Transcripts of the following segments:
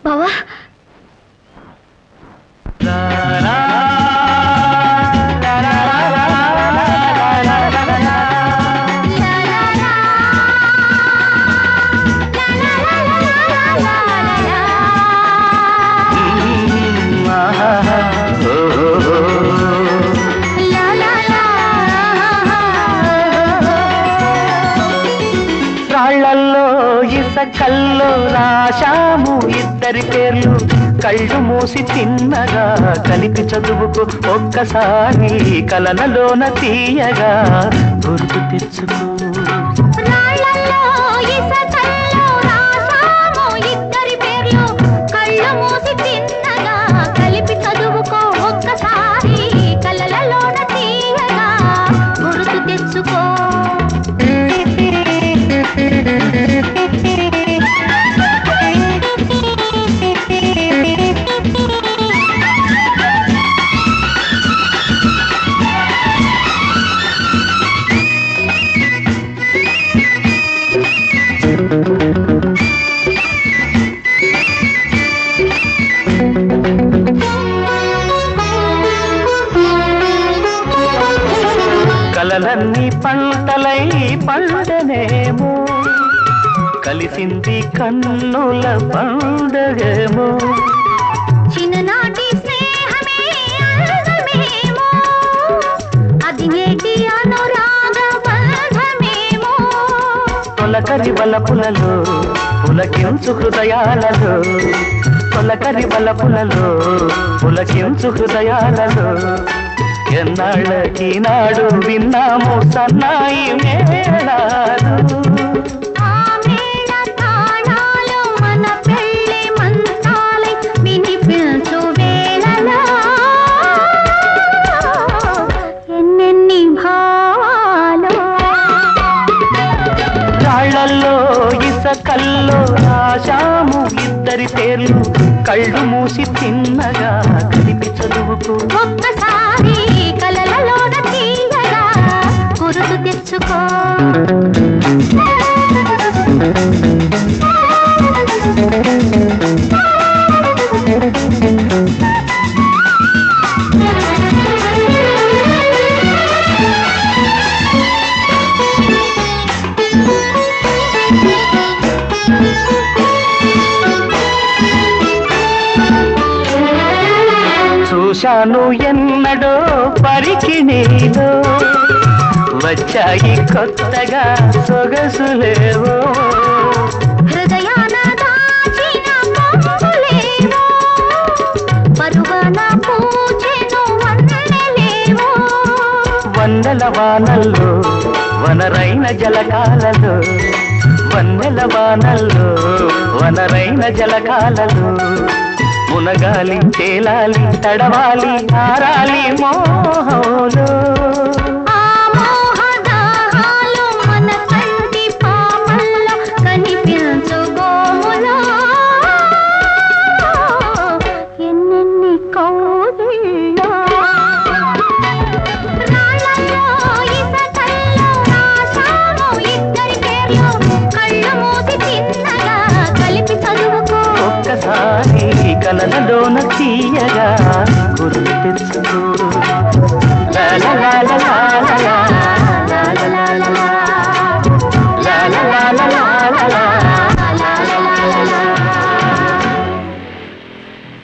బావా కల్లో రాశాము ఇద్దరి పేర్లు కళ్ళు మూసి తిన్నగా కలిపి చదువుకు ఒక్కసారి కలనలోన తీయగా గుర్తు తెచ్చుకో కలలన్నీ పంటలై పండనేమో కలిసింది కన్నుల పండగేమో చిన్ననాటి స్నేహమే అందమేమో అది నేటి అనురాగ బంధమేమో తొలకరి వలపులలో పులకించు హృదయాలలో తొలకరి వలపులలో పులకించు హృదయాలలో ఎన్నాళ్ళకి నాడు విన్నాము సన్నాయి మేళాలు మన పెళ్ళి మంత్రాలై వినిపించు వేళలో ఎన్నెన్ని భావాలు రాళ్లల్లో ఇసకల్లో రాశాము ఇద్దరి పేర్లు కళ్ళు మూసి తిన్నగా కలిపి చదువుకు ఒక్కసారి కలలలోన తీయగా గుర్తు తెచ్చుకో చూశాను ఎన్నడో పరికిణీలో వచ్చాయి కొత్తగా సొగసులేవో హృదయాన దాచిన పొంగులేవో పరువన పూచెను వన్నెలేవో వన్నెల వానల్లో వనరైన జలకాలలో వన్నెల వానల్లో వనరైన జలకాలలో మునగాలి తేలాలి తడవాలి ఆరాలి మోహంలో ఆ మోహదాహాలు మన కంటి పాపల్లో కనిపించు గోములో ఎన్నెన్ని కౌగిల్లో రాళ్ళల్లో ఇసకల్లో రాశాము ఇద్దరి పేర్లు కళ్ళు మూసి తిన్నగా కలిపి చదువుకో ఒక్కసారి కలనలోన తీయగా గుర్తు తెచ్చుకో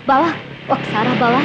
బావా ఒకసారా బావా